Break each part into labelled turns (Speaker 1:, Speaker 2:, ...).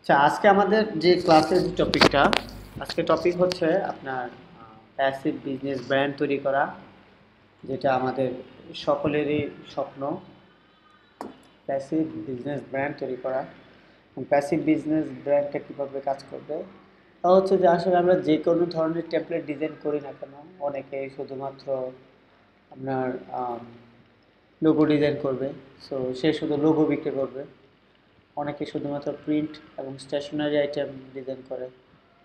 Speaker 1: আচ্ছা, আজকে আমাদের যে ক্লাসের যে টপিকটা, আজকে টপিক হচ্ছে আপনার প্যাসিভ বিজনেস ব্র্যান্ড তৈরি করা, যেটা আমাদের সকলেরই স্বপ্ন। প্যাসিভ বিজনেস ব্র্যান্ড তৈরি করা। প্যাসিভ বিজনেস ব্র্যান্ডটা কীভাবে কাজ করবে, তা হচ্ছে যে আসলে আমরা যে কোনো ধরনের টেমপ্লেট ডিজাইন করি না কেন, অনেকে শুধুমাত্র আপনার লোগো ডিজাইন করবে। সো সে শুধু লোগো বিক্রি করবে। অনেকে শুধুমাত্র প্রিন্ট এবং স্টেশনারি আইটেম ডিজাইন করে।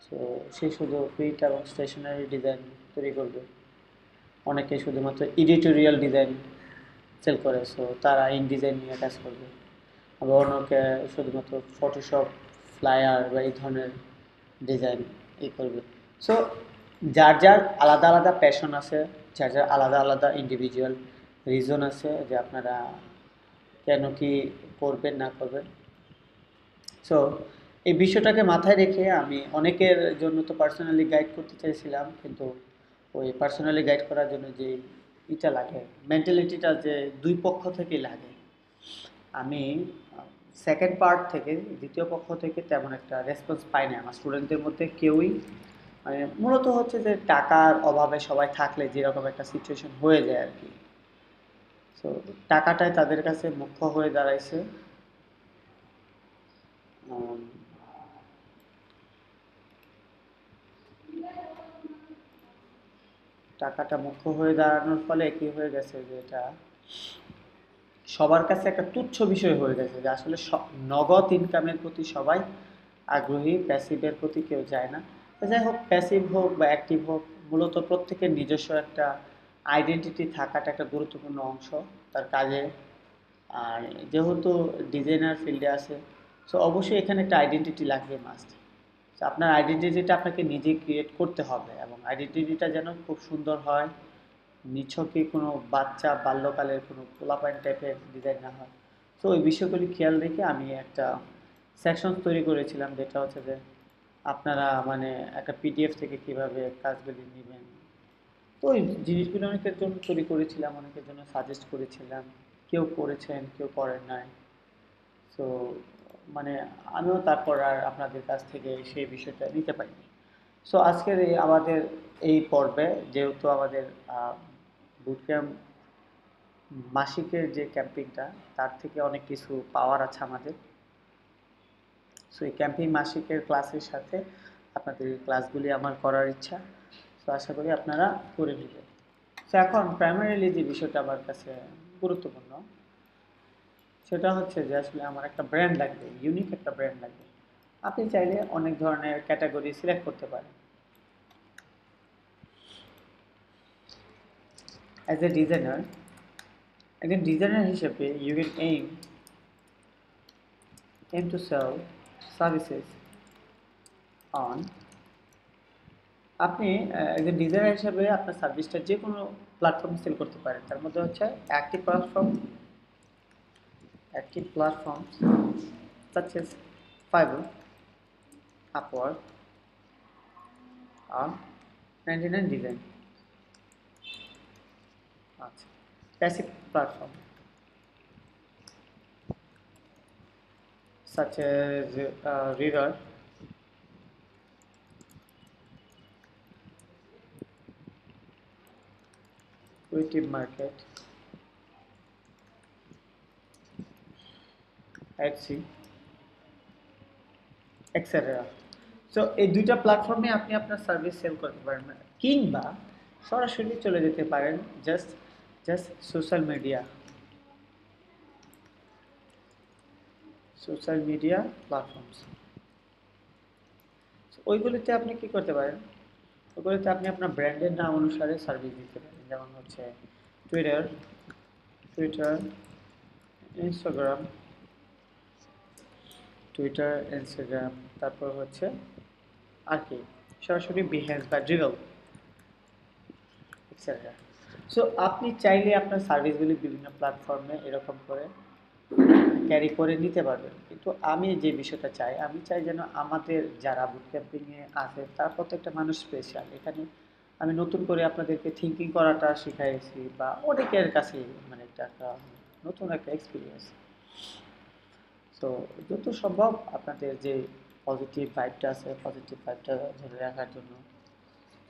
Speaker 1: সো সে শুধু প্রিন্ট এবং স্টেশনারি ডিজাইন তৈরি করবে। অনেকে শুধুমাত্র এডিটোরিয়াল ডিজাইন সেল করে, সো তারা ইন ডিজাইন নিয়ে কাজ করবে। আবার অনেকে শুধুমাত্র ফটোশপ, ফ্লায়ার বা এই ধরনের ডিজাইন করবে। সো যার যার আলাদা আলাদা প্যাশন আছে, যার যার আলাদা আলাদা ইন্ডিভিজুয়াল রিজন আছে যে আপনারা কেন কি করবেন না করবেন। সো এই বিষয়টাকে মাথায় রেখে আমি অনেকের জন্য তো পার্সোনালি গাইড করতে চাইছিলাম, কিন্তু ওই পার্সোনালি গাইড করার জন্য যে ইটা লাগে, মেন্টালিটিটা যে দুই পক্ষ থেকেই লাগে। আমি সেকেন্ড পার্ট থেকে, দ্বিতীয় পক্ষ থেকে তেমন একটা রেসপন্স পাই না। আমার স্টুডেন্টদের মধ্যে কেউই মানে মূলত হচ্ছে যে টাকার অভাবে সবাই থাকলে যেরকম একটা সিচুয়েশন হয়ে যায় আর কি। সো টাকাটাই তাদের কাছে মুখ্য হয়ে দাঁড়াইছে। উম, টাকাটা মুখ্য হয়ে দাঁড়ানোর ফলে কি হয়ে গেছে যে এটা সবার কাছে একটা তুচ্ছ বিষয় হয়ে গেছে, যে আসলে নগদ ইনকামের প্রতি সবাই আগ্রহী, প্যাসিভের প্রতি কেউ যায় না। তো যাই হোক, প্যাসিভ হোক বা অ্যাক্টিভ হোক, মূলত প্রত্যেকের নিজস্ব একটা আইডেন্টিটি থাকাটা একটা গুরুত্বপূর্ণ অংশ তার কাজে। আর যেহেতু ডিজাইনার ফিল্ডে আছে, সো অবশ্যই এখানে একটা আইডেন্টিটি লাগবে, মাস্ট। তো আপনার আইডেন্টিটিটা আপনাকে নিজে ক্রিয়েট করতে হবে, এবং আইডেন্টিটিটা যেন খুব সুন্দর হয়, নিছকই কোনো বাচ্চা বাল্যকালের কোনো পোলাপাইন টাইপের ডিজাইন না হয়। তো ওই বিষয়গুলি খেয়াল রেখে আমি একটা সেকশন তৈরি করেছিলাম, যেটা হচ্ছে যে আপনারা মানে একটা পিডিএফ থেকে কিভাবে কাজগুলি নেবেন। তো ওই জিনিসগুলো অনেকের জন্য তৈরি করেছিলাম, অনেকের জন্য সাজেস্ট করেছিলাম। কেউ করেছেন, কেউ করেন নাই। সো মানে আমিও তারপর আর আপনাদের কাছ থেকে সেই বিষয়টা নিতে পারিনি। সো আজকের এই আমাদের এই পর্বে, যেহেতু আমাদের বুট ক্যাম্প মাসিকের যে ক্যাম্পিংটা, তার থেকে অনেক কিছু পাওয়ার আছে আমাদের। সো এই ক্যাম্পিং মাসিকের ক্লাসের সাথে আপনাদের এই ক্লাসগুলি আমার করার ইচ্ছা। তো আশা করি আপনারা করে নেবেন। তো এখন প্রাইমারিলি যে বিষয়টা আমার কাছে গুরুত্বপূর্ণ, সেটা হচ্ছে যে আসলে আমার একটা ব্র্যান্ড লাগবে, ইউনিক একটা ব্র্যান্ড লাগবে। আপনি চাইলে অনেক ধরনের ক্যাটাগরি সিলেক্ট করতে পারেন। অ্যাজ এ ডিজাইনার, একজন ডিজাইনার হিসেবে you can aim to sell services on, আপনি একজন ডিজাইনার হিসেবে আপনার সার্ভিসটা যে কোনো প্ল্যাটফর্মে সেল করতে পারেন। তার মধ্যে হচ্ছে active platform, active platforms such as Fiverr, Upwork, আর 99 ডিজাইন। আচ্ছা, passive platform such as River, Creative Market, Etsy, etcetera. So এই দুইটা প্ল্যাটফর্মে আপনি আপনার সার্ভিস সেল করতে পারেন, কিংবা সরাসরি চলে যেতে পারেন just just social media, social media platforms. ওইগুলিতে আপনি কি করতে পারেন, ওইগুলিতে আপনি আপনার ব্র্যান্ডের নাম অনুসারে সার্ভিস দিতে পারেন। যেমন হচ্ছে Twitter, Twitter, Instagram, Twitter, Instagram, তারপর হচ্ছে আর কি সরাসরি বিহেন্স বা ড্রিগল, এক্সেট্রা। সো আপনি চাইলে আপনার সার্ভিসগুলি বিভিন্ন প্ল্যাটফর্মে এরকম করে ক্যারি করে নিতে পারবেন। কিন্তু আমি যে বিষয়টা চাই, আমি চাই যেন আমাদের যারা বুট ক্যাম্পিংয়ে আছে তার প্রত্যেকটা মানুষ স্পেশাল। এখানে আমি নতুন করে আপনাদেরকে থিঙ্কিং করাটা শিখাইছি, বা অনেকের কাছে মানে এটা একটা নতুন একটা এক্সপিরিয়েন্স। সো যত সম্ভব আপনাদের যে পজিটিভ ভাইবটা আছে, পজিটিভ ভাইবটা ধরে রাখার জন্য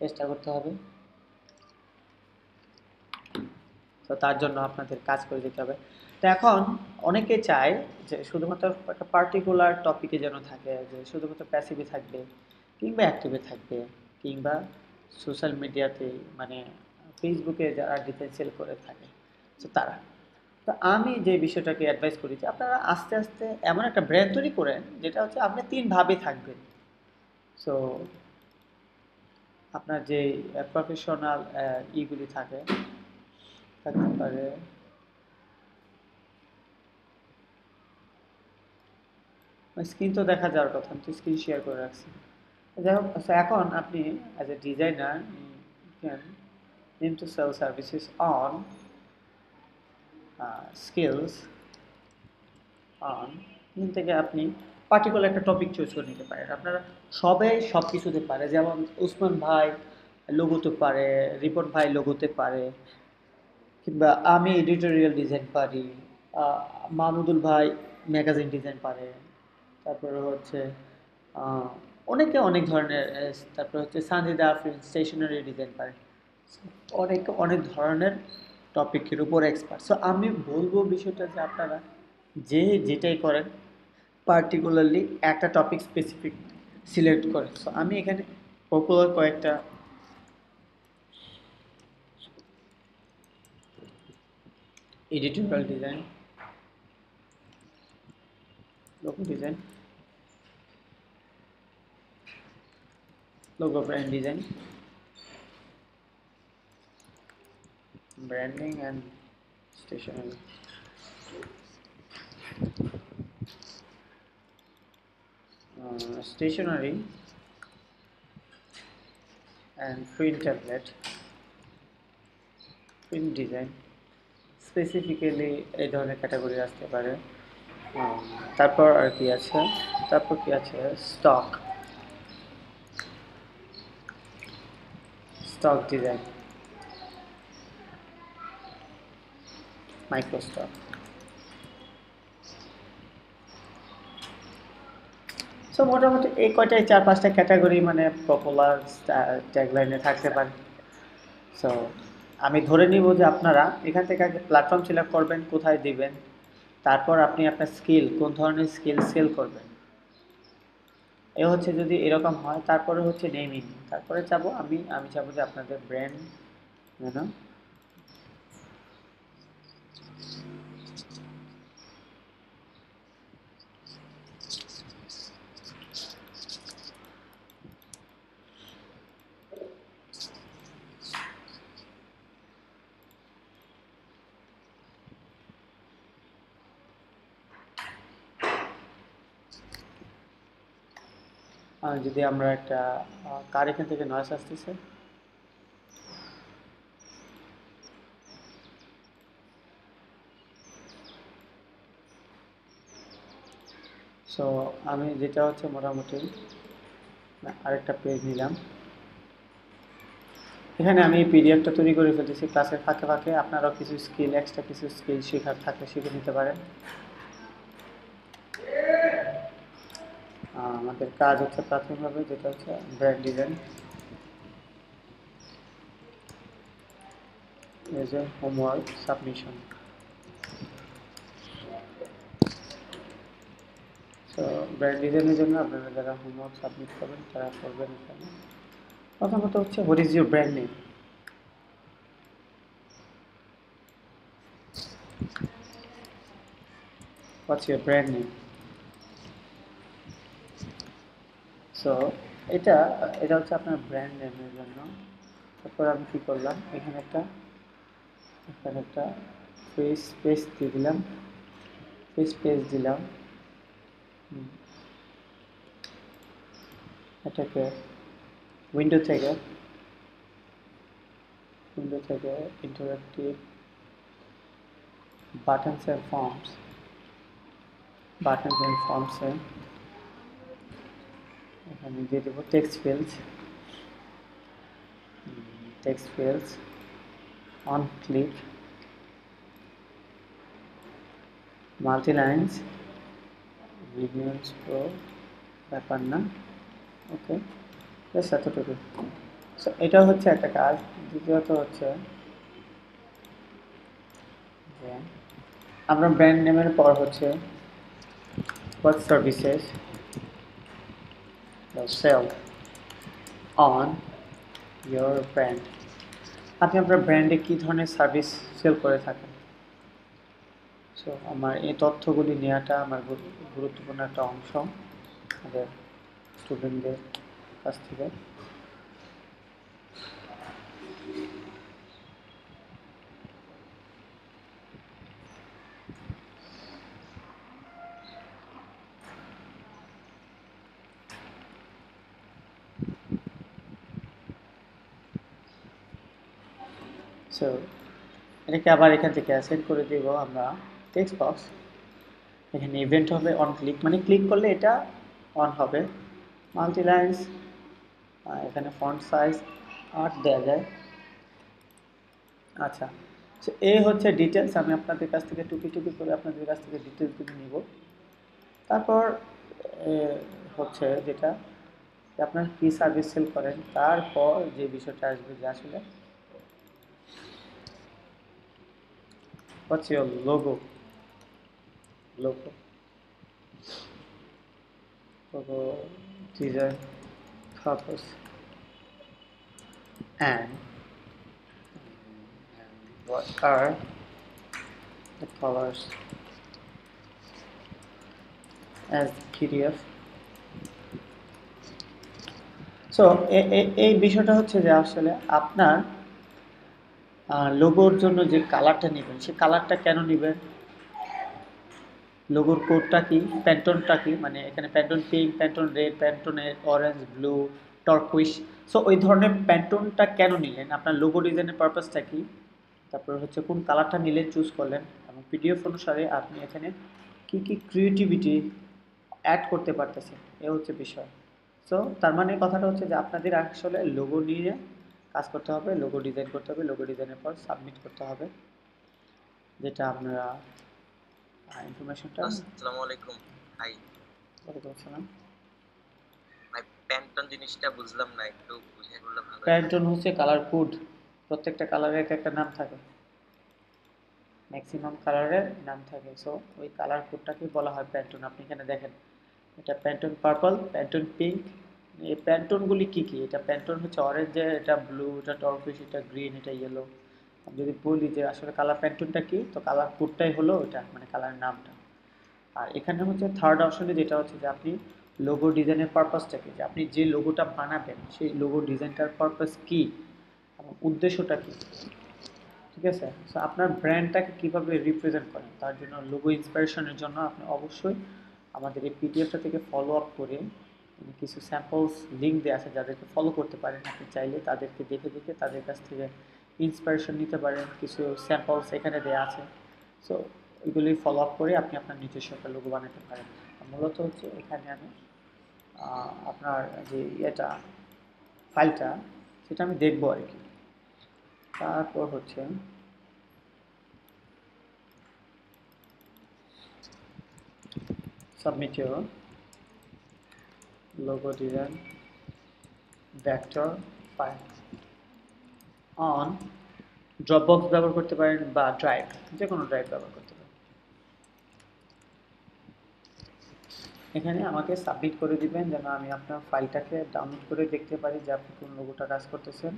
Speaker 1: চেষ্টা করতে হবে। তো তার জন্য আপনাদের কাজ করে যেতে হবে। তো এখন অনেকে চায় যে শুধুমাত্র একটা পার্টিকুলার টপিকে যেন থাকে, যে শুধুমাত্র প্যাসিভে থাকবে কিংবা অ্যাক্টিভে থাকবে, কিংবা সোশ্যাল মিডিয়াতে মানে ফেসবুকে যারা ডিফেন্সিয়াল করে থাকে, তো তারা। তো আমি যে বিষয়টাকে অ্যাডভাইস করি যে আপনারা আস্তে আস্তে এমন একটা ব্র্যান্ড তৈরি করেন যেটা হচ্ছে আপনি 3 ভাবে থাকবেন। সো আপনার যে প্রফেশনাল ইগুলি থাকতে পারে, স্ক্রিন তো দেখা যাওয়ার কথা, আমি তো স্ক্রিন শেয়ার করে রাখছি। যাই হোক, so এখন আপনি as a designer can aim to sell services on skills on এখান থেকে আপনি পার্টিকুলার একটা টপিক চুজ করে নিতে পারেন। আপনারা সবাই সব কিছুতে পারে, যেমন উসমান ভাই লোগোতে পারে, রিপন ভাই লোগোতে পারে, কিংবা আমি এডিটোরিয়াল ডিজাইন পারি, মাহমুদুল ভাই ম্যাগাজিন ডিজাইন পারে, তারপরে হচ্ছে অনেকে অনেক ধরনের, তারপরে হচ্ছে সানজিদা আফরিন স্টেশনারি ডিজাইন পারে। অনেক অনেক ধরনের টপিকের উপর এক্সপার্ট। সো আমি বলবো বিষয়টা যে আপনারা যে যেটাই করেন পার্টিকুলারলি একটা টপিক স্পেসিফিক সিলেক্ট করেন। সো আমি এখানে পপুলার কয়েকটা editorial design, logo design, logo brand design, branding and stationery, stationery and print tablet, print design specifically এই ধরনের ক্যাটাগরি আসতে পারে। তারপর আর কি আছে, তারপর কি আছে, stock stock design, microstock. So মোটামুটি এই কয়টাই 4-5টা ক্যাটাগরি মানে পপুলার ট্যাগলাইনে থাকতে পারে। সো আমি ধরে নিব যে আপনারা এখান থেকে আগে প্ল্যাটফর্ম সিলেক্ট করবেন কোথায় দিবেন, তারপর আপনি আপনার স্কিল কোন ধরনের স্কিল সেল করবেন, এ হচ্ছে যদি এরকম হয়, তারপরে হচ্ছে নেমিং, তারপরে চাবো আমি চাবো যে আপনাদের ব্র্যান্ড যেন যদি আমরা একটা কার এখান থেকে নয়েস আসতেছে, সো আমি যেটা হচ্ছে মোটামুটি আরেকটা পেজ নিলাম, এখানে আমি পিডিএফটা তৈরি করে ফেলতেছি। ক্লাসের ফাঁকে ফাঁকে আপনারাও কিছু স্কিল, এক্সট্রা কিছু স্কিল শেখার থাকলে শিখে নিতে পারেন। আমাদের কাজ হচ্ছে প্রাথমিকভাবে যেটা হচ্ছে brand design, as a homework submission. So brand ডিজাইনের জন্য আপনারা যারা হোমওয়ার্ক সাবমিট করবেন তারা করবেন এখানে। প্রথমত হচ্ছে what is your brand name, what's your brand name. So এটা এটা হচ্ছে আপনার ব্র্যান্ড নেমের জন্য। তারপর আমি কী করলাম, এখানে একটা ফেস পেজ দিয়ে দিলাম, ফেস পেজ দিলাম, এটাকে উইন্ডো থেকে ইন্টারেক্টিভ বাটনস এন্ড ফর্মসে এখানে দিয়ে দেবো text fields on click, multi-lines, Vimiance Pro, ব্যাপার না। ওকে, বেশ এতটুকু। সো এটা হচ্ছে একটা কাজ। দ্বিতীয়ত হচ্ছে যে আমরা ব্র্যান্ড নেমের পর হচ্ছে what services you sell on your brand। আপনি আপনার ব্র্যান্ডে কী ধরনের সার্ভিস সেল করে থাকেন। সো আমার এই তথ্যগুলি নেওয়াটা আমার গুরুত্বপূর্ণ একটা অংশ আমাদের স্টুডেন্টদের কাছ থেকে। সো এটাকে আবার এখান থেকে অ্যাসেন্ড করে দেব আমরা টেক্সট বক্স। এখানে ইভেন্ট হবে অন ক্লিক, মানে ক্লিক করলে এটা অন হবে। মাল্টি লাইন্স, এখানে ফন্ট সাইজ 8 দেওয়া যায়। আচ্ছা, সো এই হচ্ছে ডিটেলস। আমি আপনাদের কাছ থেকে টুকি টুকি করে আপনাদের কাছ থেকে ডিটেলসগুলো নিব। তারপর হচ্ছে যেটা আপনার কী সার্ভিস সেল করেন, তারপর যে বিষয়টা আসবে যে আসলে what's your logo logo design purpose and what are the colors as PDF। So এই বিষয়টা হচ্ছে যে আসলে আপনার লোগোর জন্য যে কালারটা নেবেন, সে কালারটা কেন নেবেন, লোগোর কোডটা কি, প্যান্টনটা কি, মানে এখানে Pantone pink, Pantone red, Pantone orange, blue, turquoise. So ওই ধরনের প্যান্টনটা কেন নিলেন, আপনার লোগো ডিজাইনের পারপাসটা কি, তারপর হচ্ছে কোন কালারটা নিলেন, চুজ করলেন, এবং পিডিএফ অনুসারে আপনি এখানে কি কি ক্রিয়েটিভিটি অ্যাড করতে পারতেছেন, এ হচ্ছে বিষয়। সো তার মানে কথাটা হচ্ছে যে আপনাদের আসলে লোগো নিয়ে কাজ করতে হবে, লোগো ডিজাইন করতে হবে, লোগো ডিজাইনের পর সাবমিট করতে হবে, যেটা আপনারা ইনফরমেশনটা।
Speaker 2: আসসালামু আলাইকুম ভাই।
Speaker 1: ওয়ালাইকুম আসসালাম।
Speaker 2: ভাই প্যান্টন জিনিসটা বুঝলাম না, একটু বুঝিয়ে বললে ভালো হতো।
Speaker 1: প্যান্টন হচ্ছে কালার কোড, প্রত্যেকটা কালারের একটা নাম থাকে, ম্যাক্সিমাম কালারের নাম থাকে। সো ওই কালার কোডটাকে বলা হয় প্যান্টন। আপনি এখানে দেখেন এটা প্যান্টন পার্পল, প্যান্টন পিঙ্ক। এই প্যান্টনগুলি কী কী, এটা প্যান্টন হচ্ছে অরেঞ্জের, এটা ব্লু, এটা টর্কুইশ, এটা গ্রিন, এটা ইয়েলো। আমি যদি বলি যে আসলে কালার প্যান্টনটা কী, তো কালার কোডটাই হলো ওটা, মানে কালারের নামটা। আর এখানে হচ্ছে থার্ড অপশনে যেটা হচ্ছে যে আপনি লোগো ডিজাইনের পারপাসটা কি, যে আপনি যে লোগোটা বানাবেন সেই লোগো ডিজাইনটার পারপাস কী এবং উদ্দেশ্যটা কী, ঠিক আছে। সো আপনার ব্র্যান্ডটাকে কীভাবে রিপ্রেজেন্ট করেন, তার জন্য লোগো ইন্সপিরেশনের জন্য আপনি অবশ্যই আমাদের এই পিডিএফটা থেকে ফলো আপ করে কিছু স্যাম্পলস লিঙ্ক দেওয়া আছে, যাদেরকে ফলো করতে পারেন। আপনি চাইলে তাদেরকে দেখে দেখে তাদের কাছ থেকে ইন্সপিরেশন নিতে পারেন, কিছু স্যাম্পলস এখানে দেওয়া আছে। সো ওইগুলি ফলো আপ করে আপনি আপনার নিজস্ব একটা লোগো বানাতে পারেন। মূলত হচ্ছে এখানে আমি আপনার যে এটা ফাইলটা, সেটা আমি দেখবো আর কি। তারপর হচ্ছে submit your logo design vector file on Dropbox ব্যবহার করতে পারেন বা ড্রাইভ, যে কোনো ড্রাইভ ব্যবহার করতে পারেন। এখানে আমাকে সাবমিট করে দিবেন যেন আমি আপনার ফাইলটাকে ডাউনলোড করে দেখতে পারি যে আপনি কোন লোগোটা কাজ করতেছেন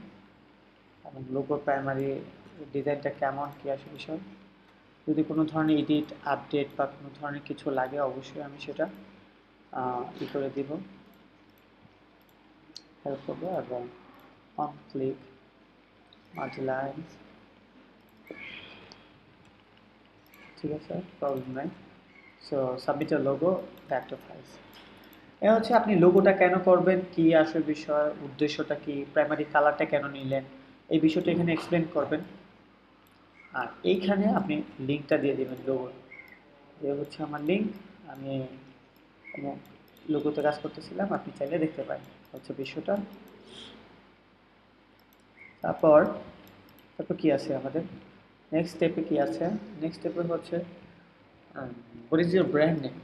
Speaker 1: এবং লোগোর প্রাইমারি ডিজাইনটা কেমন, কী আসে বিষয়। যদি কোনো ধরনের এডিট আপডেট বা কোনো ধরনের কিছু লাগে, অবশ্যই আমি সেটা ই করে দিব, হেল্প করবো। এবং অন ক্লিক, মাল্টি লাইন্স, ঠিক আছে, প্রবলেম নাই। So submit logo vector files. এ হচ্ছে আপনি লোগোটা কেন করবেন, কি আসল বিষয়, উদ্দেশ্যটা কি, প্রাইমারি কালারটা কেন নিলেন, এই বিষয়টা এখানে এক্সপ্লেন করবেন। আর এইখানে আপনি লিঙ্কটা দিয়ে দেবেন লোগোর, এ হচ্ছে আমার লিঙ্ক, আমি লোগোতে কাজ করতেছিলাম, আপনি চাইলে দেখতে পারেন, হচ্ছে বিষয়টা। তারপর তারপর কি আছে আমাদের নেক্সট স্টেপে, কি আছে নেক্সট স্টেপে হচ্ছে what is your brand name।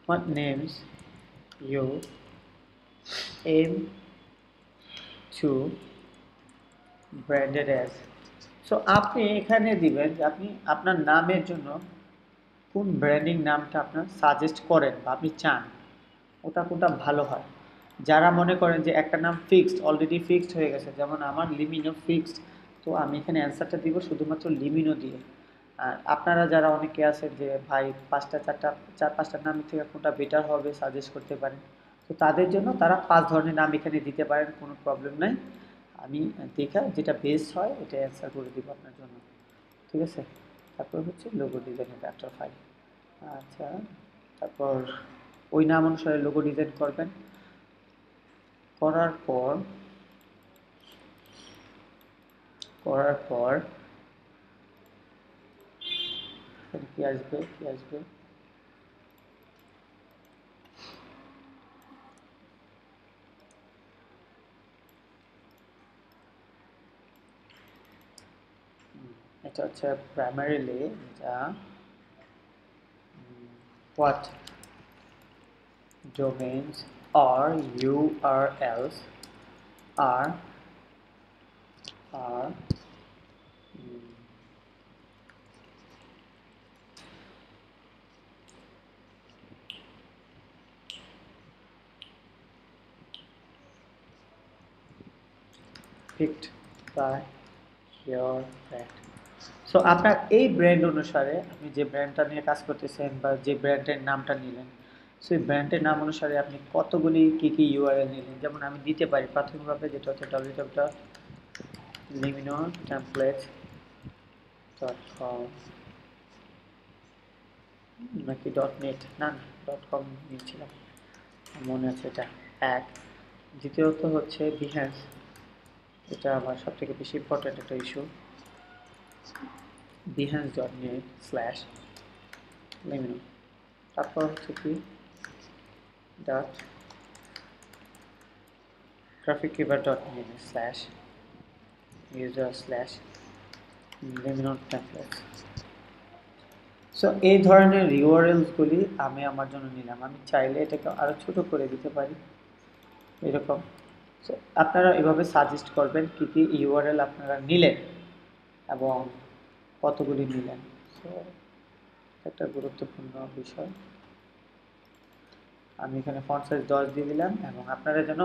Speaker 1: what names you aim to branded as? So আপনি এখানে দিবেন যে আপনি আপনার নামের জন্য কোন ব্র্যান্ডিং নামটা আপনার সাজেস্ট করেন বা আপনি চান ওটা কোনটা ভালো হয়। যারা মনে করেন যে একটা নাম ফিক্সড অলরেডি ফিক্সড হয়ে গেছে, যেমন আমার লিমিনো ফিক্সড, তো আমি এখানে অ্যান্সারটা দিব শুধুমাত্র লিমিনো দিয়ে। আর আপনারা যারা অনেকে আছেন যে ভাই পাঁচটা চারটা চার পাঁচটা নামের থেকে কোনটা বেটার হবে সাজেস্ট করতে পারেন, তো তাদের জন্য তারা 5 ধরনের নাম এখানে দিতে পারেন, কোনো প্রবলেম নাই। আমি দেখা যেটা বেস্ট হয় এটা অ্যান্সার করে দিব আপনার জন্য, ঠিক আছে। তারপর হচ্ছে লোগো ডিজাইনের ভেক্টর ফাইল। আচ্ছা, তারপর ওই নাম অনুসারে লোগো ডিজাইন করবেন। করার পর করার পর এখানে কি আসবে কি আসবে, এটা হচ্ছে প্রাইমারিলি যা what domains or URLs are picked by your brand. So আপনার এই ব্র্যান্ড অনুসারে আপনি যে ব্র্যান্ডটা নিয়ে কাজ করতেছেন বা যে ব্র্যান্ডের নামটা নিলেন, সেই ব্র্যান্ডের নাম অনুসারে আপনি কতগুলি কি ইউআরএল নিলেন, যেমন আমি দিতে পারি প্রাথমিকভাবে যেটা হচ্ছে www.liminotemplates.com নাকি .net, না .com নিয়েছিলাম মনে আছে এটা এক। দ্বিতীয়ত হচ্ছে বিহ্যান্স, এটা আমার সব থেকে বেশি ইম্পর্ট্যান্ট একটা ইস্যু, behance.net/limino। তারপর হচ্ছে কি ডট graphickeeper.net/user/limino templates। সো এই ধরনের ইউআরএলসগুলি আমি আমার জন্য নিলাম, আমি চাইলে এটাকে আরও ছোট করে দিতে পারি এরকম। সো আপনারা এভাবে সাজেস্ট করবেন কি ইউআরএল আপনারা নিলেন এবং কতগুলি নিলেন। সো একটা গুরুত্বপূর্ণ বিষয়। আমি এখানে ফন্ট সাইজ 10 দিয়ে দিলাম এবং আপনারা যেন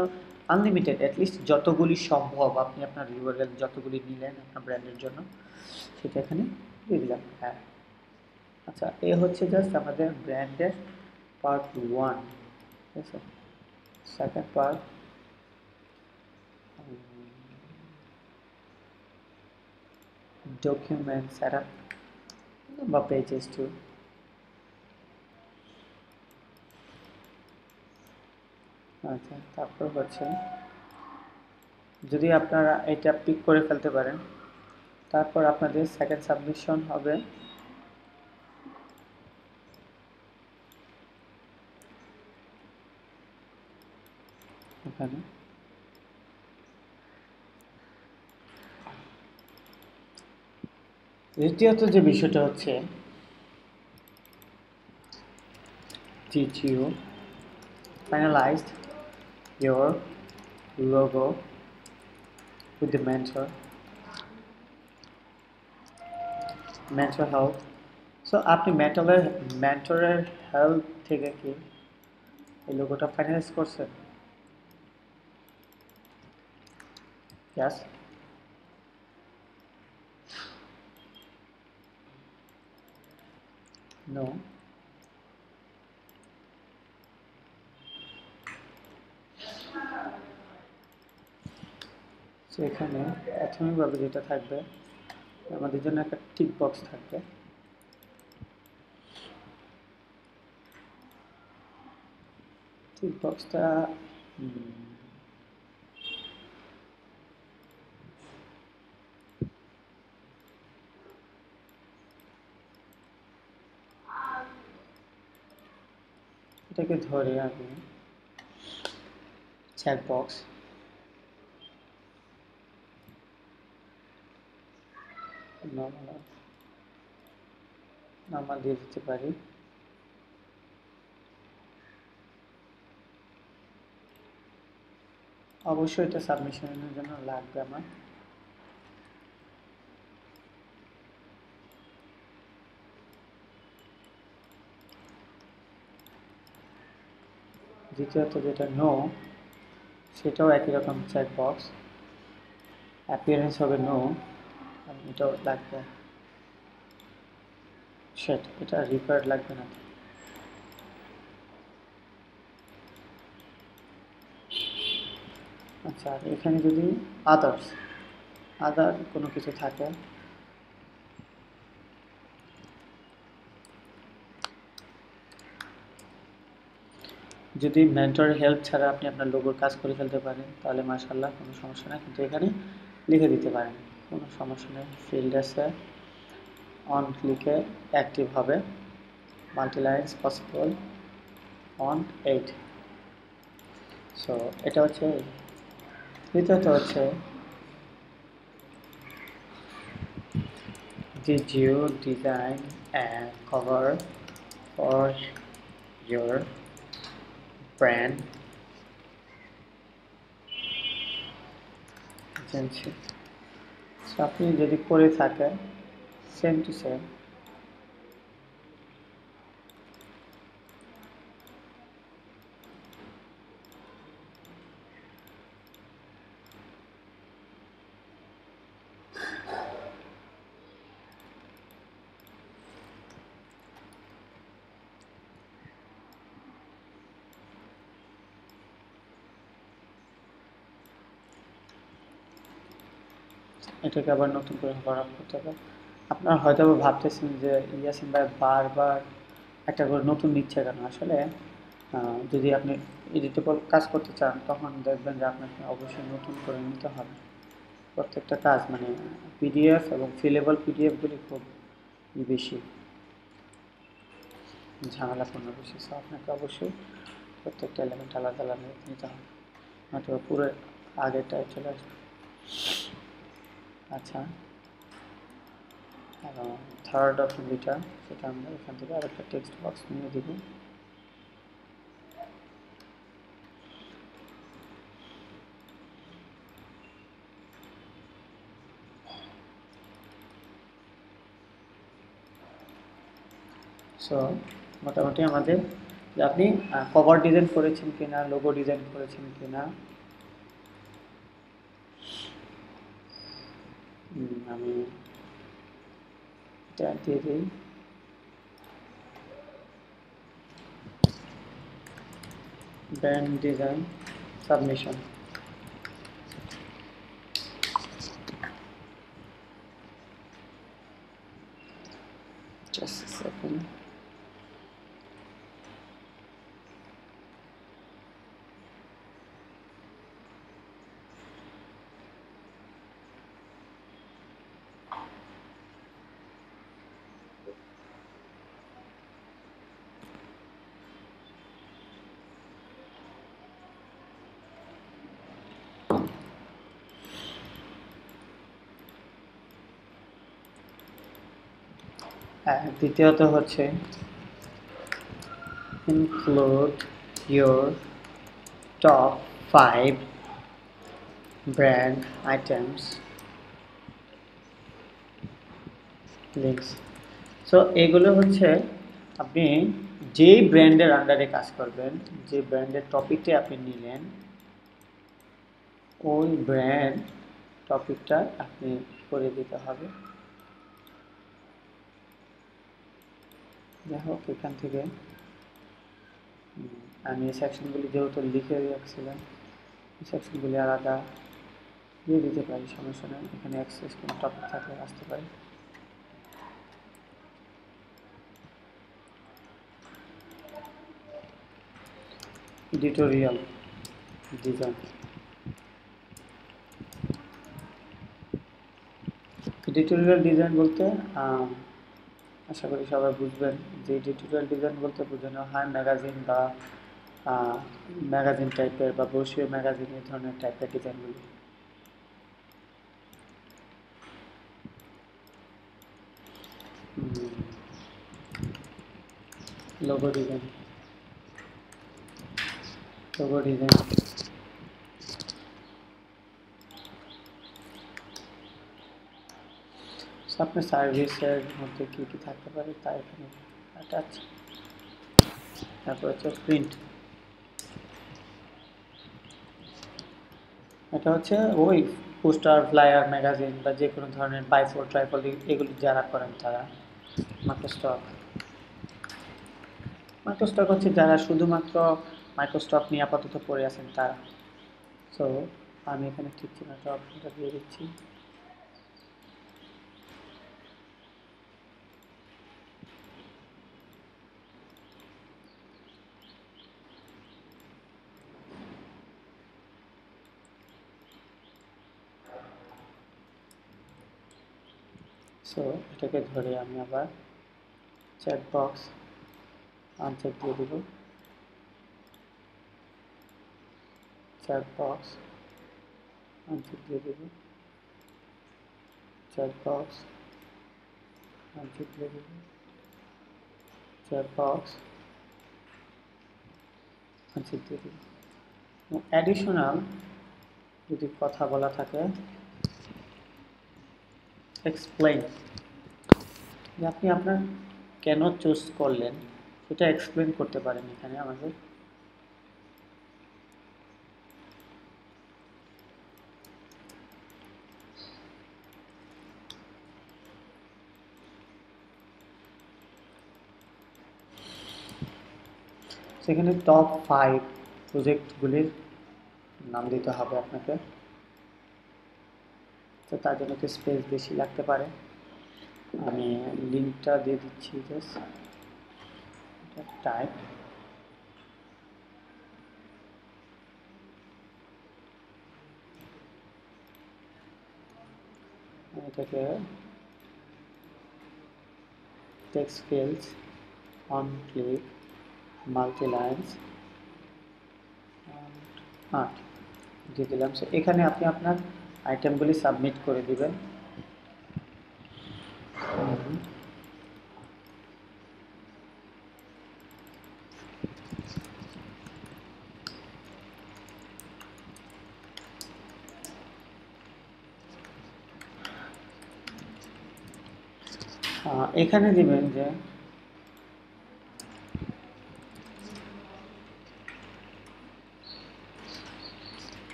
Speaker 1: আনলিমিটেড অ্যাটলিস্ট যতগুলি সম্ভব আপনি আপনার ইউআরএল যতগুলি নিলেন আপনার ব্র্যান্ডের জন্য সেটা এখানে দিয়ে দিলাম। হ্যাঁ, আচ্ছা, এ হচ্ছে জাস্ট আমাদের ব্র্যান্ডের পার্ট 1, ঠিক আছে। সেকেন্ড পার্ট ডকুমেন্ট সেটআপ বা পেজেস টু। আচ্ছা, তারপর হচ্ছে যদি আপনারা এটা পিক করে ফেলতে পারেন, তারপর আপনাদের সেকেন্ড সাবমিশন হবে এখানে। দ্বিতীয়ত যে বিষয়টা হচ্ছে did you finalized your logo with the mentor help? So আপনি মেন্টরের হেল্প থেকে কি এই লোগোটা ফাইনালাইজ করছেন? Yes? No? সো এখানে প্রাথমিকভাবে যেটা থাকবে আমাদের জন্য একটা টিক বক্স থাকবে। টিক বক্সটা এটাকে ধরে আমি চেক বক্স নর্মাল দিয়ে দিতে পারি। অবশ্যই এটা সাবমিশনের জন্য লাগবে আমার। দ্বিতীয়ত যেটা নো, সেটাও একই রকম চেকবক্স, অ্যাপিয়ারেন্স হবে নো, এটাও লাগবে। সেটা এটা রিকোয়ার্ড লাগবে না। আচ্ছা, আর এখানে যদি আদার কোনো কিছু থাকে, যদি মেন্টরের হেল্প ছাড়া আপনি আপনার লোগোর কাজ করে ফেলতে পারেন তাহলে মাশাআল্লাহ, কোনো সমস্যা নেই, কিন্তু এখানে লিখে দিতে পারেন, কোনো সমস্যা নেই। ফিল্ড আছে, অন ক্লিকে অ্যাক্টিভ হবে, multi lines possible on 8। So এটা হচ্ছে। দ্বিতীয়ত হচ্ছে, did you design a cover for your brand agency? So আপনি যদি করে থাকেন, সেম টু সেম এটাকে আবার নতুন করে করা করতে হবে। আপনারা হয়তো ভাবতেছেন যে ইয়াসিন ভাই বারবার একটা করে নতুন নিচ্ছে কেন। আসলে যদি আপনি এডিটেবল কাজ করতে চান তখন দেখবেন যে আপনাকে অবশ্যই নতুন করে নিতে হবে প্রত্যেকটা কাজ। মানে পিডিএফ এবং ফিলেবল পিডিএফগুলি খুব বেশি ঝামেলাপূর্ণ বেশি, সো আপনাকে অবশ্যই প্রত্যেকটা এলিমেন্ট আলাদা আলাদা নিতে হবে, নয়তো পুরো আগেরটায় চলে আসবে। আচ্ছা, এবং থার্ড অপশন যেটা, সেটা আমরা এখান থেকে আরেকটা টেক্সট বক্স নিয়ে দিব। সো মোটামুটি আমাদের, যে আপনি কভার ডিজাইন করেছেন কিনা, লোগো ডিজাইন করেছেন কিনা, আমি এটা দিয়ে দিই, brand design submission. Just a second. দ্বিতীয়ত হচ্ছে include your top 5 brand items links। So এগুলো হচ্ছে আপনি যেই ব্র্যান্ডের আন্ডারে কাজ করবেন, যে ব্র্যান্ডের টপিকটা আপনি নিলেন, ওই ব্র্যান্ড টপিকটা আপনি করে দিতে হবে। যাই হোক, এখান থেকে আমি এই সেকশনগুলি যেহেতু লিখে রাখছিলাম, এই সেকশনগুলি আলাদা দিয়ে দিতে পারি, সমস্যা নেই। এখানে অ্যাক্সেস কোনো টপিক থাকলে আসতে পারে। এডিটোরিয়াল ডিজাইন, এডিটোরিয়াল ডিজাইন বলতে আশা করি সবাই বুঝবেন যে এডিটোরিয়াল ডিজাইন বলতে বোঝানো হয় ম্যাগাজিন বা ম্যাগাজিন টাইপের বা বসীয় ম্যাগাজিন, এই ধরনের টাইপের ডিজাইনগুলি। লোগো ডিজাইন, আপনার সার্ভিসের মধ্যে কি কি থাকতে পারে তা এখানে অ্যাটাচ। তারপর হচ্ছে প্রিন্ট, এটা হচ্ছে ওই পোস্টার, ফ্লায়ার, ম্যাগাজিন বা যে কোনো ধরনের বাইফোর, ট্রাইফোল এগুলি যারা করেন তারা। মাইক্রোস্টক, মাইক্রোস্টক হচ্ছে যারা শুধুমাত্র মাইক্রোস্টক নিয়ে আপাতত পড়ে আছেন তারা। সো আমি এখানে ঠিক চিহ্নটা অপশনটা দিয়ে দিচ্ছি। সো এটাকে ধরে আমি আবার চেক বক্স আনচেক দিয়ে দিব, চেক বক্স আনচেক দিয়ে দিব, চেক বক্স আনচেক দিয়ে দিব, চেক বক্স আনচেক দিয়ে দিব। অ্যাডিশনাল যদি কথা বলা থাকে, এক্সপ্লেইন, যে আপনি আপনার কেন চুজ করলেন সেটা এক্সপ্লেন করতে পারেন এখানে আমাদের। সেখানে টপ 5 প্রজেক্টগুলির নাম দিতে হবে আপনাকে, তো তার জন্য একটু স্পেস বেশি লাগতে পারে। আমি লিঙ্কটা দিয়ে দিচ্ছি, জাস্ট টাইপ, এটাকে text fields, on click, multi lines, art দিয়ে দিলাম। সো এখানে আপনি আপনার আইটেমগুলি সাবমিট করে দিবেন। এখানে দিবেন যে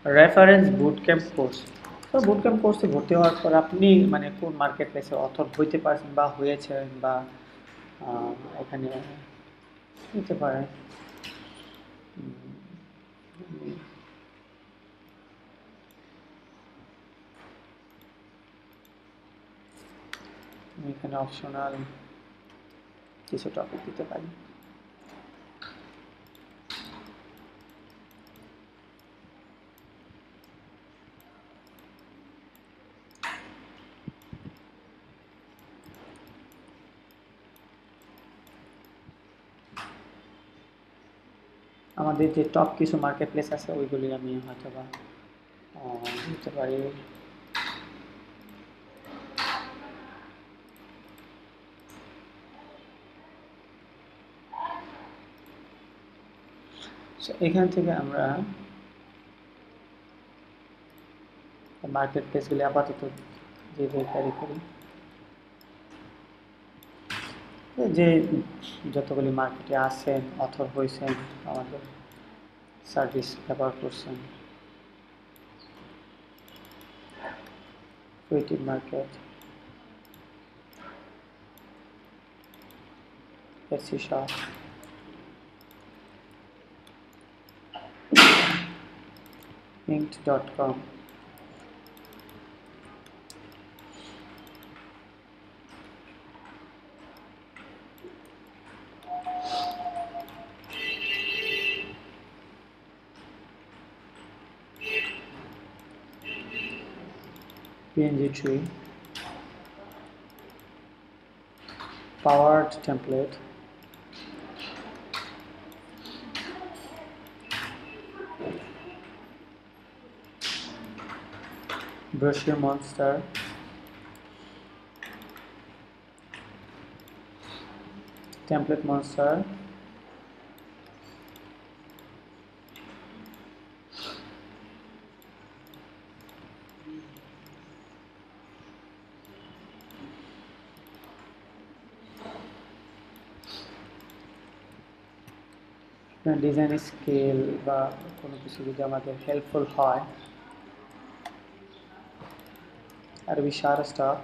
Speaker 1: রেফারেন্স বুটক্যাম্প কোর্স। তো বুটক্যাম্প কোর্সে ভর্তি হওয়ার পর আপনি মানে কোন মার্কেট প্লেসে অথর হইতে পারছেন বা হয়েছেন, বা এখানে নিতে পারেন। আমি এখানে অপশনাল কিছু টপিক দিতে পারি। আমাদের যে টপ কিছু মার্কেট প্লেস আছে ওইগুলি আমি হয়তো বা দিতে পারি। এখান থেকে আমরা মার্কেট প্লেসগুলি আপাতত যে ক্যারি করি, যে যতগুলি মার্কেটে আছেন, অথর হয়েছেন, আমাদের সার্ভিস ব্যবহার করছেন। Creative market, AC shop, inked.com, PNG tree, powered template, brochure monster, template monster, আপনার ডিজাইন স্কেল বা কোনো কিছু যদি আমাদের হেল্পফুল হয়। Arabic stock,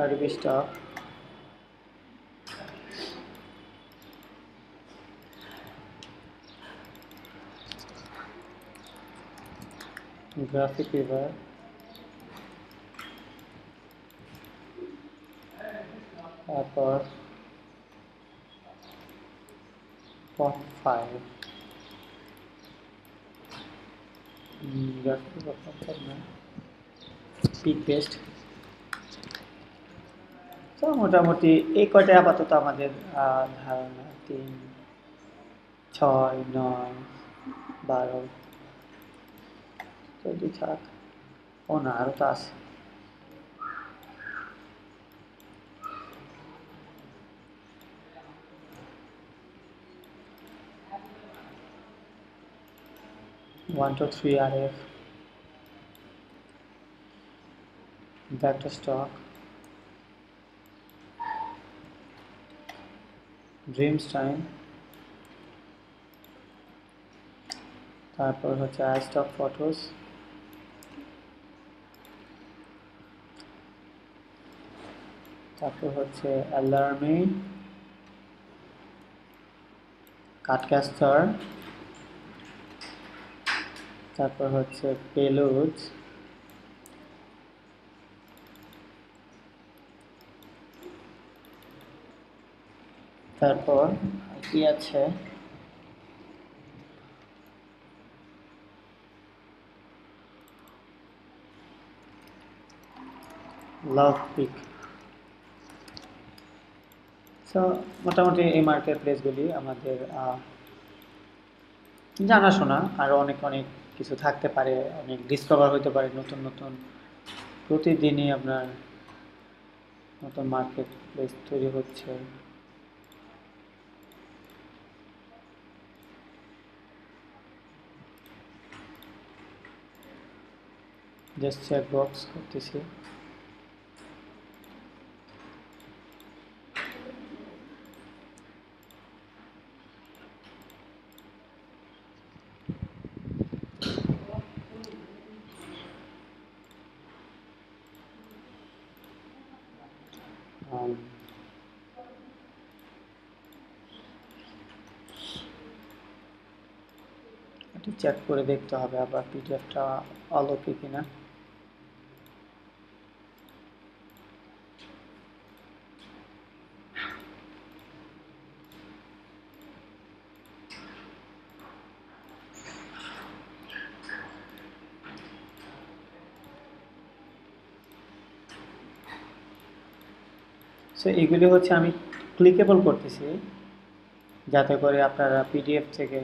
Speaker 1: Arabic stock, graphic river, তারপর font 5, graphic river font 5 না, peak based। তো মোটামুটি এই কয়টা আপাতত আমাদের ধারণা। 3, 6, 9, 12, 14 থাক। ও না, আরো তো আছে। One, two, three RF, vector stock, Dreamstime, তারপর হচ্ছে iStock Photos, তারপর হচ্ছে Alarmy, Cutcaster, তারপর হচ্ছে Peludes, তারপর কি আছে, Lovepick। সো মোটামুটি এই মার্কেট প্লেসগুলি আমাদের জানাশোনা। আরও অনেক অনেক কিছু থাকতে পারে, অনেক ডিসকভার হতে পারে নতুন নতুন। প্রতিদিনই আপনার নতুন মার্কেট প্লেস তৈরি হচ্ছে। জাস্ট চেক বক্স করতেছি। একটু চেক করে দেখতে হবে আবার পিডিএফটা অলৌকে কিনা। সো এগুলি হচ্ছে আমি ক্লিকেবল করতেছি যাতে করে আপনারা পিডিএফ থেকে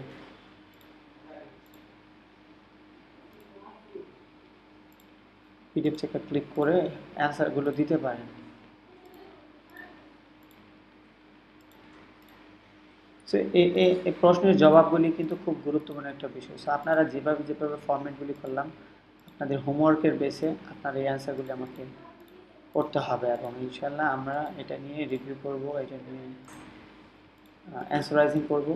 Speaker 1: ক্লিক করে অ্যান্সারগুলো দিতে পারেন। সো এই প্রশ্নের জবাবগুলি কিন্তু খুব গুরুত্বপূর্ণ একটা বিষয়। সো আপনারা যেভাবে যেভাবে ফরম্যাটগুলি করলাম, আপনাদের হোমওয়ার্কের বেসে আপনার এই অ্যান্সারগুলি আমাকে করতে হবে, এবং ইনশাল্লাহ আমরা এটা নিয়ে রিভিউ করব, এটা নিয়ে অ্যান্সারাইজিং করব।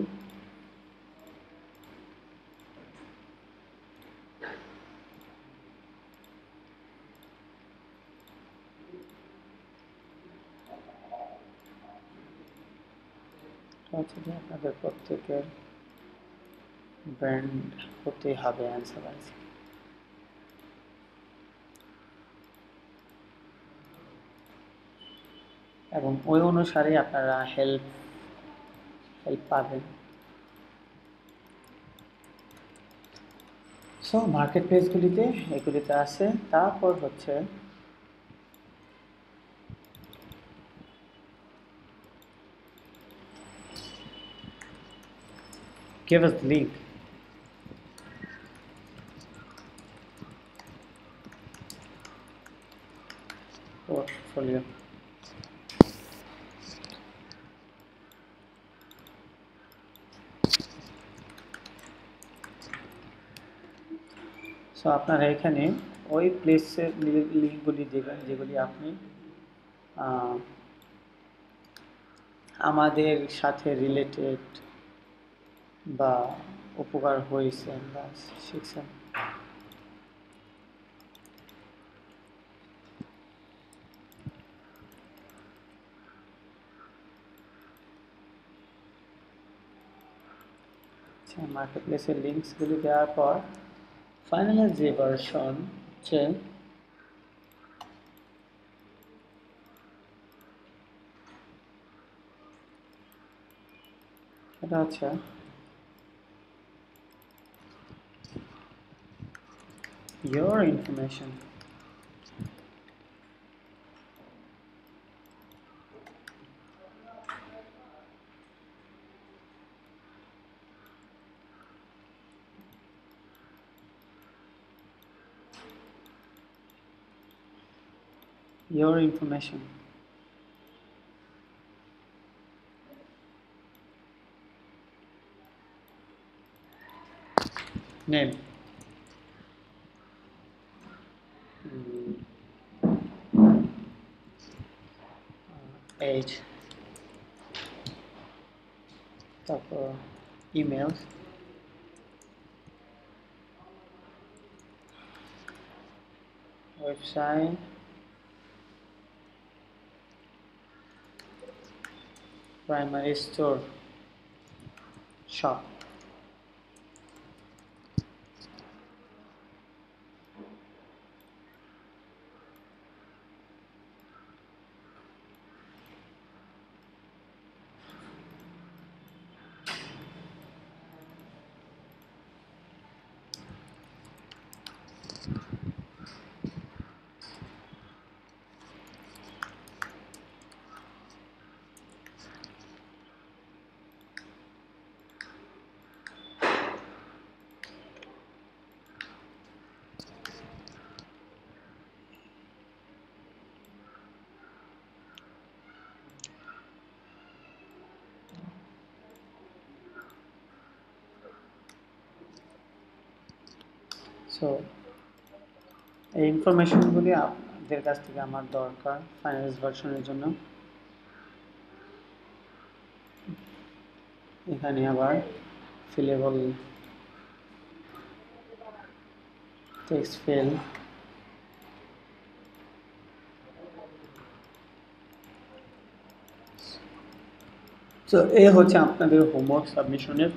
Speaker 1: হচ্ছে যে আপনাদের প্রত্যেকের ব্র্যান্ড করতেই হবে অ্যান্সারাইজ। এবং ওই অনুসারে আপনারা হেল্প পাবেন। সো মার্কেট প্লেসগুলিতে এগুলিতে আছে। তারপর হচ্ছে give us the link. Portfolio. So আপনারা এখানে ওই প্লেসের লিঙ্কগুলি দেবেন যেগুলি আপনি আমাদের সাথে রিলেটেড বা উপকার হয়েছেন বা শিখছেন। আচ্ছা, মার্কেট প্লেসের লিঙ্কসগুলি দেওয়ার পর ফাইনাল যে ভার্সন হচ্ছে এটা হচ্ছে your information. Your information. Name. Age. তারপর email, website, primary store, shop. So এই ইনফরমেশনগুলি আপনাদের কাছ থেকে আমার দরকার ফাইনাল ভার্সনের জন্য। এখানে আবার ফিলেবল টেক্সট ফিল, তো এই হচ্ছে আপনাদের হোমওয়ার্ক সাবমিশনের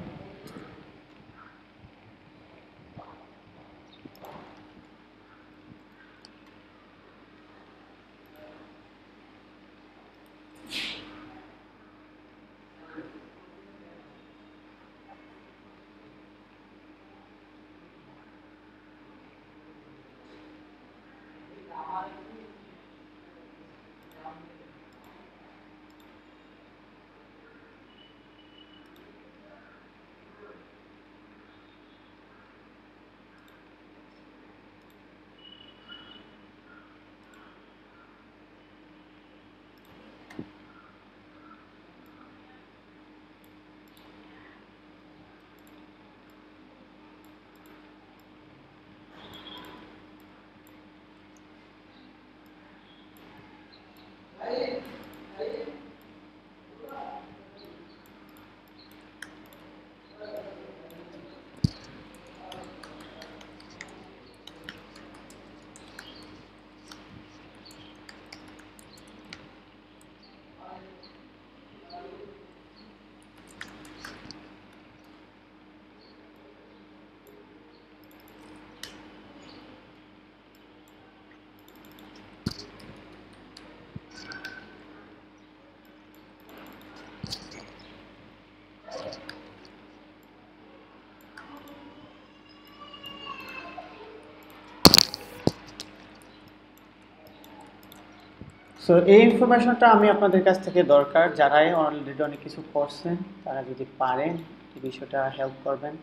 Speaker 1: সো এই ইনফরমেশনটা আমি আপনাদের কাছ থেকে দরকার, যারাই অলরেডি অনেক কিছু করছেন তারা যদি পারেন এই বিষয়টা হেল্প করবেন,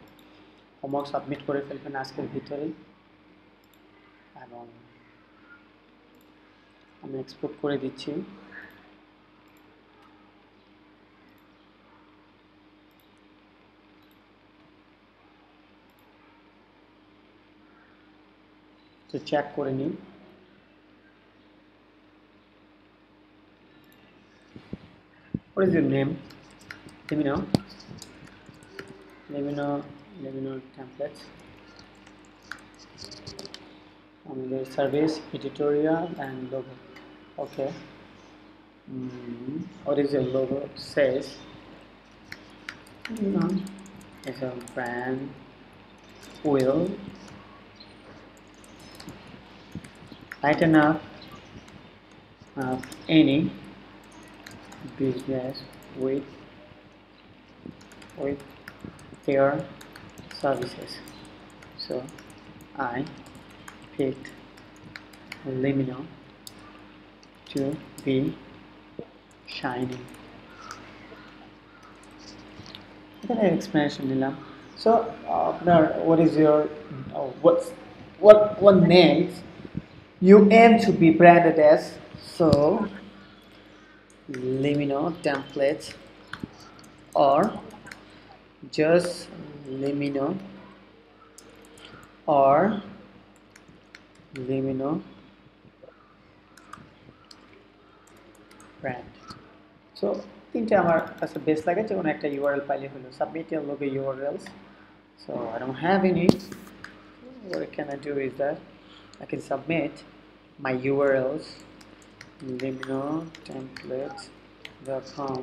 Speaker 1: হোমওয়ার্ক সাবমিট করে ফেলবেন আজকের ভিতরেই, এবং আমি এক্সপোর্ট করে দিচ্ছি। তো চেক করে নিই। What is your name? Let me know. Let me know templates. আমাদের service editorial and logo. Okay. What is your logo? It says it's a brand will lighten up any business with their services. So I picked Limino to be shining. Then I explanation নিলাম. So আপনার what is your what names you aim to be branded as? So Limino templates or just Limino or Limino brand. So তিনটে আমার কাছে best লাগে, যে কোনো একটা URL পাইলে হলো। Submit your logo URLs. So I don't have any. What can I do is that I can submit my URLs liminotemplates.com.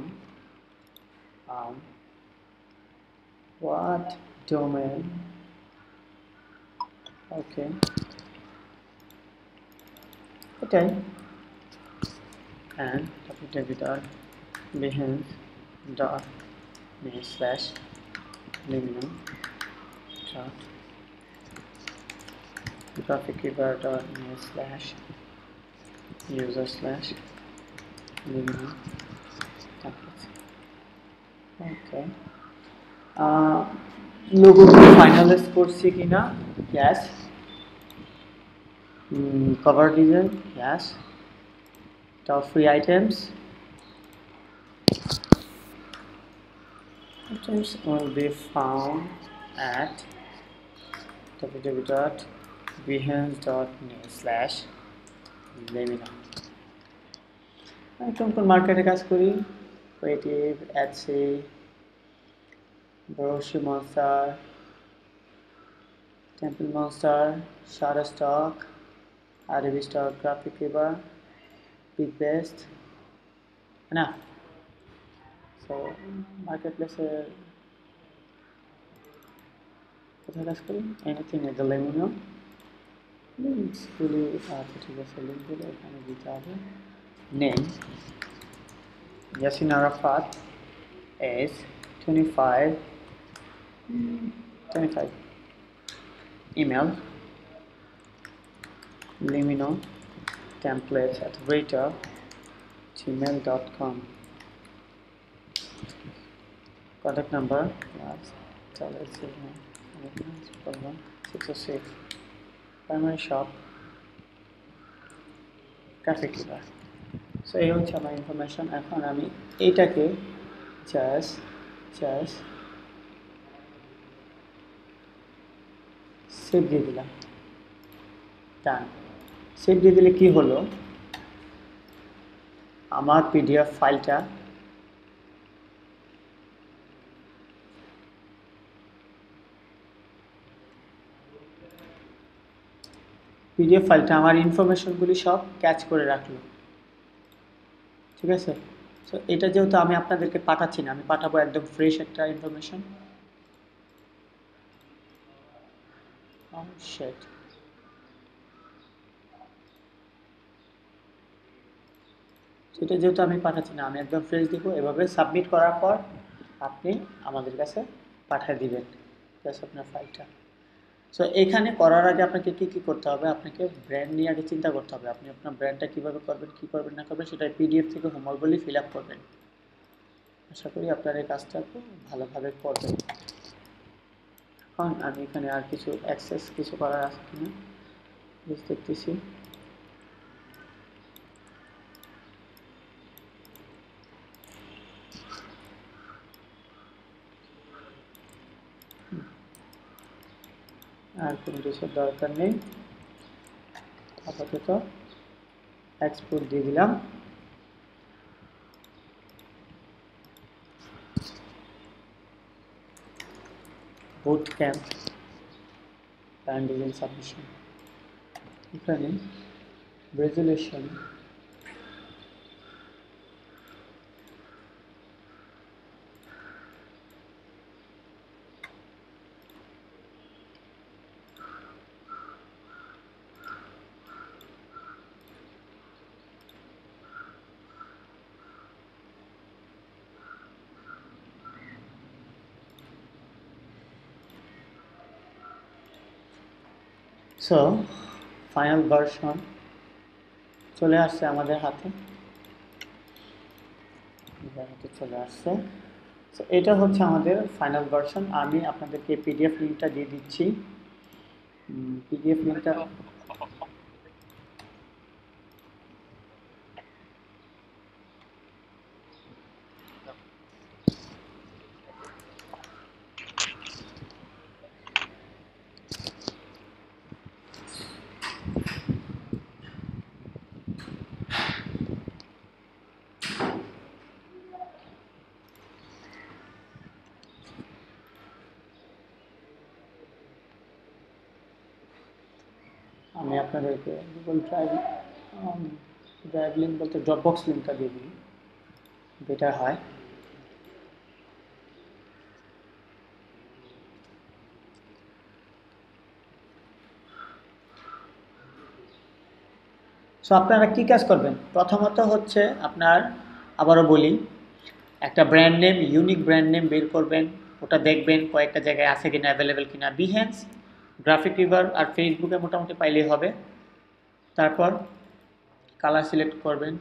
Speaker 1: What domain? Okay. Okay. And www.behance.limino.graphickeeper.me/user/limino templates. Okay. Logo finalize করছি কিনা? Yes. Cover design? Yes. Top free items. Items will be found at www.behance.me/limino. কোন কোন মার্কেটে কাজ করি? Creative, Etsy, Broshi Monster, Temple Monster, Shutterstock, Adobe Stock, Graphic Keeper, Big Best, না? So marketplace কোথায় কাজ করি? Anything at the Limino. Links গুলি আচ্ছা ঠিক আছে, লিঙ্ক গুলো এখানে দিতে হবে। Name Yasin Arafat, age 25. Email limino templates@gmail.com. Contact number 606. Primary shop Graphic Keeper. So এই হচ্ছে আমার ইনফরমেশন। এখন আমি এইটাকে জাস্ট সেভ দিয়ে দিলাম। ডান। সেভ দিয়ে দিলে কি হলো, আমার পিডিএফ ফাইলটা আমার ইনফরমেশনগুলি সব ক্যাচ করে রাখলো। ঠিক আছে। সো এটা যেহেতু আমি আপনাদেরকে পাঠাচ্ছি না, আমি পাঠাবো একদম ফ্রেশ একটা ইনফরমেশন। সেটা যেহেতু আমি পাঠাচ্ছি না, আমি একদম ফ্রেশ দিব। এভাবে সাবমিট করার পর আপনি আমাদের কাছে পাঠিয়ে দিবেন জাস্ট আপনার ফাইলটা। সো এখানে করার আগে আপনাকে কি করতে হবে, আপনাকে ব্র্যান্ড নিয়ে আগে চিন্তা করতে হবে। আপনি আপনার ব্র্যান্ডটা কীভাবে করবেন, কী করবেন না করবেন, সেটা পিডিএফ থেকে হোমওয়ার্ক বলে ফিল আপ করবেন। আশা করি আপনার এই কাজটা খুব ভালোভাবে করবেন। এখন আমি এখানে আর কিছু অ্যাক্সেস কিছু করার আছে কিনা দেখতেছি। আর কোনো কিছুর দরকার নেই। আপাতত এক্সপোর্ট দিয়ে দিলাম। Boot camp and design submission, এখানে রেজুলেশন সো ফাইনাল ভার্সন চলে আসছে আমাদের হাতে, চলে আসছে। সো এটা হচ্ছে আমাদের ফাইনাল ভার্সন। আমি আপনাদেরকে পিডিএফ লিঙ্কটা দিয়ে দিচ্ছি। পিডিএফ লিঙ্কটা আমি আপনাদেরকে গুগল ড্রাইভ লিঙ্ক বলতে ড্রপবক্স লিঙ্কটা দিয়ে দিই, বেটার হয়। সো আপনারা কী কাজ করবেন? প্রথমত হচ্ছে আপনার, আবারও বলি, একটা brand name, unique brand name বের করবেন। ওটা দেখবেন কয়েকটা জায়গায় আছে কিনা, অ্যাভেলেবেল কিনা। বিহেন্স, গ্রাফিক রিভার আর ফেসবুকে মোটামুটি পাইলেই হবে। তারপর কালার সিলেক্ট করবেন,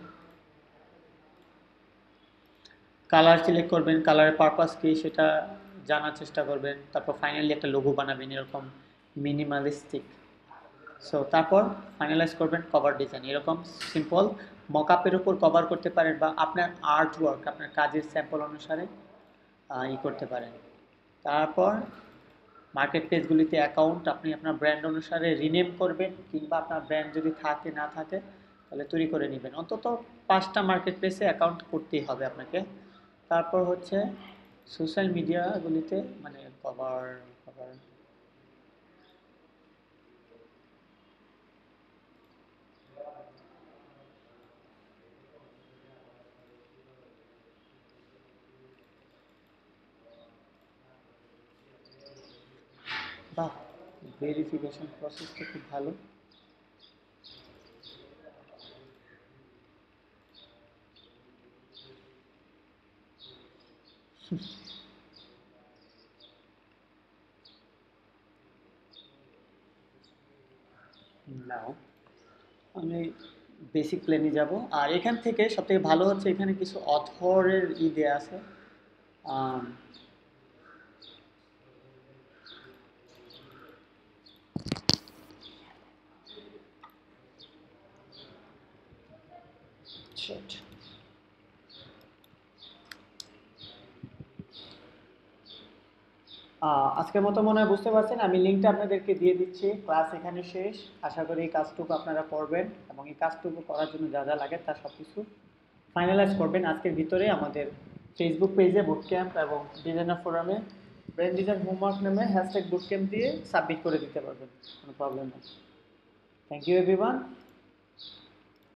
Speaker 1: কালারের পারপাস কী সেটা জানার চেষ্টা করবেন। তারপর ফাইনালি একটা লোগো বানাবেন এরকম মিনিমালিস্টিক। সো তারপর ফাইনালাইজ করবেন কভার ডিজাইন। এরকম সিম্পল মকআপের উপর কভার করতে পারেন, বা আপনার আর্ট ওয়ার্ক, আপনার কাজের স্যাম্পল অনুসারে করতে পারেন। তারপর মার্কেট প্লেসগুলিতে অ্যাকাউন্ট আপনি আপনার ব্র্যান্ড অনুসারে রিনেম করবেন, কিংবা আপনার ব্র্যান্ড যদি থাকে না থাকে তাহলে তৈরি করে নেবেন। অন্তত 5টা মার্কেট প্লেসে অ্যাকাউন্ট করতেই হবে আপনাকে। তারপর হচ্ছে সোশ্যাল মিডিয়াগুলিতে মানে কভার কভার বাহ, ভেরিফিকেশন প্রসেসটা খুব ভালো। নাও আমি বেসিক প্ল্যানে যাব। আর এখান থেকে সবথেকে ভালো হচ্ছে এখানে কিছু অথরের দেয়া আছে। আম, shit. আজকের মতো মনে হয় বুঝতে পারছেন। আমি লিঙ্কটা আপনাদেরকে দিয়ে দিচ্ছি। ক্লাস এখানে শেষ। আশা করি এই কাজটুকু আপনারা করবেন, এবং এই কাজটুকু করার জন্য যা যা লাগে তার সব কিছু ফাইনালাইজ করবেন আজকের ভিতরে। আমাদের ফেসবুক পেজে বুটক্যাম্প এবং ডিজাইনার ফোরামে ব্র্যান্ড ডিজাইন হোমওয়ার্ক নামে হ্যাশট্যাগ বুটক্যাম্প দিয়ে সাবমিট করে দিতে পারবেন, কোনো প্রবলেম নেই। Thank you everyone.